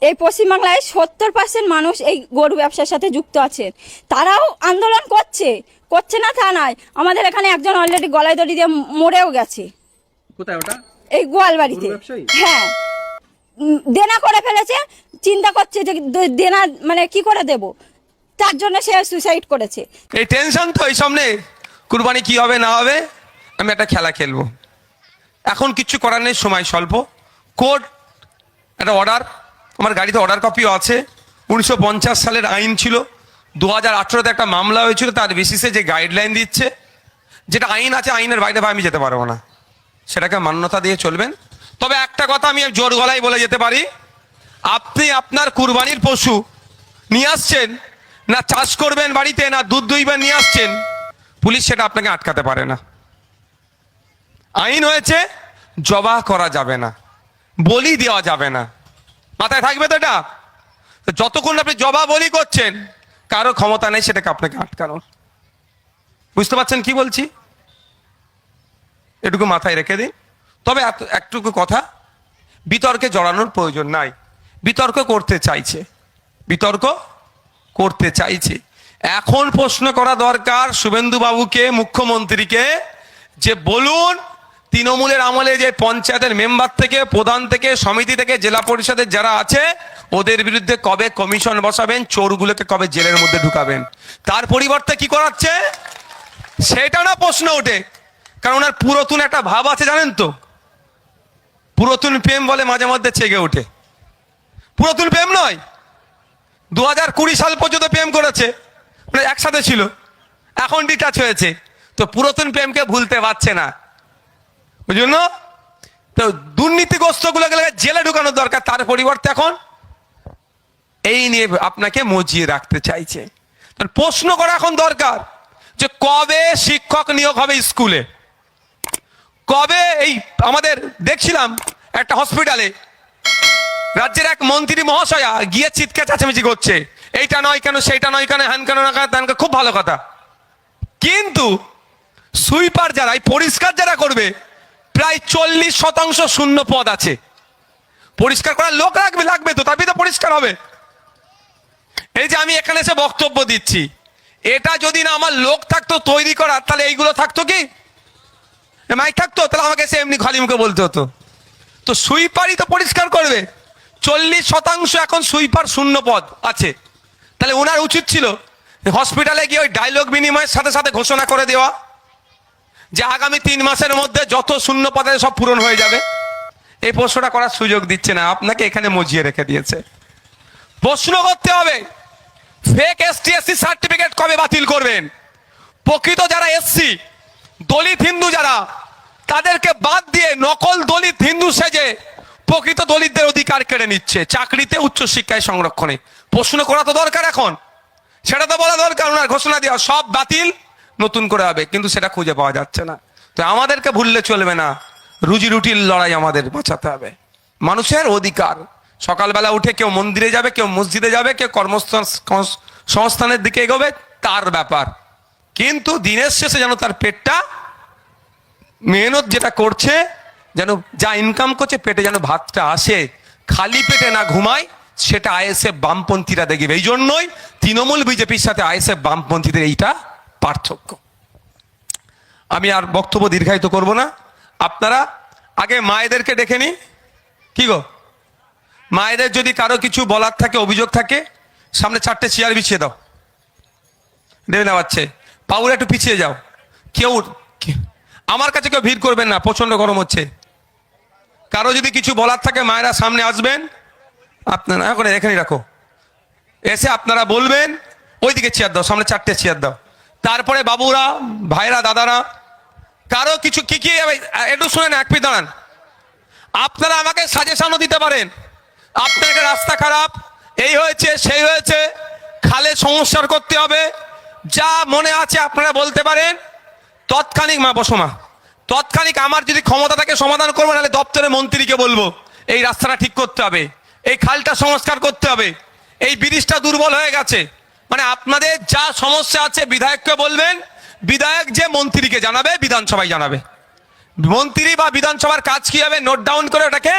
এই পশ্চিমবাংলায় 70% মানুষ এই গরু ব্যবসার সাথে যুক্ত আছে, তারাও আন্দোলন করছে না তা নয়। আমাদের এখানে একজন অলরেডি গলায় দড়ি দিয়ে মরেও গেছে। কোথায় ওটা? এই গোয়ালবাড়িতে। হ্যাঁ, দেনা করে ফেলেছে, চিন্তা করছে যে দেনা মানে কি করে দেব, তার জন্য সে সুইসাইড করেছে। এই টেনশন তো এই সামনে কুরবানি কি হবে না হবে, আমি একটা খেলা খেলবো। এখন কিচ্ছু করার নেই, সময় স্বল্প। কোর্ট একটা অর্ডার, আমার গাড়িতে অর্ডার কপিও আছে। 1950 সালের আইন ছিল, 2018-তে একটা মামলা হয়েছিল, তার বেসিসে যে গাইডলাইন দিচ্ছে, যেটা আইন আছে আইনের বাইরে আমি যেতে পারবো না, সেটাকে মান্যতা দিয়ে চলবেন। তবে একটা কথা আমি জোর গলায় বলে যেতে পারি, আপনি আপনার কুরবানির পশু নিয়ে আসছেন, না চাষ করবেন বাড়িতে, না দুধ দইবেন নিয়ে আসছেন, পুলিশ সেটা আপনাকে আটকাতে পারে না। আইন হয়েছে জবাহ করা যাবে না, বলি দেওয়া যাবে না, মাথায় থাকবে তো এটা। যতক্ষণ আপনি জবাহ বলি করছেন, কারো ক্ষমতা নেই সেটাকে আপনাকে আটকানোর। বুঝতে পারছেন কি বলছি? এটুকু মাথায় রেখে দিন। তবে একটুকু কথা, বিতর্কে জড়ানোর প্রয়োজন নাই। বিতর্ক করতে চাইছে। এখন প্রশ্ন করা দরকার শুভেন্দু বাবুকে, মুখ্যমন্ত্রীকে, যে বলুন তৃণমূলের আমলে যে পঞ্চায়েতের মেম্বার থেকে, প্রধান থেকে, সমিতি থেকে, জেলা পরিষদের যারা আছে, ওদের বিরুদ্ধে কবে কমিশন বসাবেন, চোরগুলোকে কবে জেলের মধ্যে ঢুকাবেন। তার পরিবর্তে কি করাচ্ছে সেটা না প্রশ্ন ওঠে। কারণ ওনার পুরাতন একটা ভাব আছে, জানেন তো, পুরাতন প্রেম বলে মাঝে মধ্যে চেগে ওঠে। পুরাতন প্রেম নয়, 2020 সাল পর্যন্ত প্রেম করেছে, মানে একসাথে ছিল, এখন ডিটাচ হয়েছে, তো পুরাতন প্রেমকে ভুলতে পারছে না। ওই জন্য তো দুর্নীতিগ্রস্ত গুলোকে জেলে ঢুকানোর দরকার, তার পরিবর্তে এখন এই নিয়ে আপনাকে মজিয়ে রাখতে চাইছে। প্রশ্ন করা এখন দরকার যে কবে শিক্ষক নিয়োগ হবে স্কুলে, কবে এই আমাদের দেখছিলাম একটা হসপিটালে রাজ্যের এক মন্ত্রী মহাশয়া গিয়ে চিৎকার চেঁচামেচি করছে, এইটা নয় কেন, সেইটা নয় কেন, হ্যান কেন না কেন, ত্যান কেন, খুব ভালো কথা। কিন্তু সুইপার যারা, এই পরিষ্কার যারা করবে, প্রায় 40% শূন্য পদ আছে। পরিষ্কার করার লোক লাগবে তো, তবেই তো পরিষ্কার হবে। এই যে আমি এখানে এসে বক্তব্য দিচ্ছি, এটা যদি না আমার লোক থাকতো তৈরি করার, তাহলে এইগুলো থাকতো কি, মাইক থাকতো, তাহলে আমাকে এসে এমনি খালি মুখে বলতে হতো। তো সুইপারই তো পরিষ্কার করবে, 40% এখন সুইপার শূন্য পদ আছে। তাহলে ওনার উচিত ছিল হসপিটালে গিয়ে ওই ডায়লগ বিনিময়ের সাথে সাথে ঘোষণা করে দেওয়া যে আগামী 3 মাসের মধ্যে যত শূন্য পদে সব পূরণ হয়ে যাবে। এই প্রশ্নটা করার সুযোগ দিচ্ছে না, আপনাকে এখানে মজিয়ে রেখে দিয়েছে। প্রশ্ন করতে হবে ফেক এসটি এসসি সার্টিফিকেট কবে বাতিল করবেন। প্রকৃত যারা এসসি, দলিত হিন্দু যারা, তাদেরকে বাদ দিয়ে নকল দলিত হিন্দু সেজে প্রকৃত দলিতদের অধিকার কেড়ে নিচ্ছে চাকরিতে, উচ্চশিক্ষায়, সংরক্ষণে। প্রশ্ন করা তো দরকার এখন, সেটা তো বলা দরকার। ওনার ঘোষণা দেওয়া সব বাতিল, নতুন করে হবে, কিন্তু সেটা খুঁজে পাওয়া যাচ্ছে না। তো আমাদেরকে ভুললে চলবে না, রুজি রুটির লড়াই আমাদের বাঁচাতে হবে। মানুষের অধিকার, সকালবেলা উঠে কেউ মন্দিরে যাবে, কেউ মসজিদে যাবে, কেউ কর্মসংস্থানের দিকে এগোবে, তার ব্যাপার। কিন্তু দিনের শেষে যেন তার পেটটা, মেহনত যেটা করছে, যেন যা ইনকাম করছে, পেটে যেন ভাতটা আসে, খালি পেটে না ঘুমায়, সেটা আইএসএফ বামপন্থীরা দেখবে। এই জন্যই তৃণমূল বিজেপির সাথে আইএসএফ বামপন্থীদের এইটা পার্থক্য। আমি আর বক্তব্য দীর্ঘায়িত করব না। আপনারা আগে মায়েদেরকে ডেকে নি, কি গো, মায়েদের যদি কারো কিছু বলার থাকে, অভিযোগ থাকে, সামনে 4টে চেয়ার বিছিয়ে দাও, দেবে না বাচ্চে, পাউরে একটু পিছিয়ে যাও। কেউ আমার কাছে কেউ ভিড় করবেন না, প্রচন্ড গরম হচ্ছে। কারো যদি কিছু বলার থাকে মায়েরা সামনে আসবেন, আপনারা এখন এখানেই রাখো, এসে আপনারা বলবেন। ওইদিকে চেয়ার দাও, সামনে 4টে চেয়ার দাও। তারপরে বাবুরা, ভাইরা, দাদারা, কারো কিছু কি একটু শুনেন, এক মিনিট দাঁড়ান। আপনারা আমাকে সাজেশনও দিতে পারেন, আপনার একটা রাস্তা খারাপ, এই হয়েছে, সেই হয়েছে, খালে সংস্কার করতে হবে, যা মনে আছে আপনারা বলতে পারেন। তৎক্ষণিক, মা বসো মা, তৎক্ষণিক আমার যদি ক্ষমতা থাকে সমাধান করবো, নাহলে দপ্তরে মন্ত্রীকে বলবো এই রাস্তাটা ঠিক করতে হবে, এই খালটা সংস্কার করতে হবে, এই ব্রিজটা দুর্বল হয়ে গেছে। মানে আপনাদের যা সমস্যা আছে বিধায়ককে বলবেন, বিধায়ক যে মন্ত্রীকে জানাবে, বিধানসভায় জানাবে। মন্ত্রী বা বিধানসভার কাজ কি হবে নোট ডাউন করে ওটাকে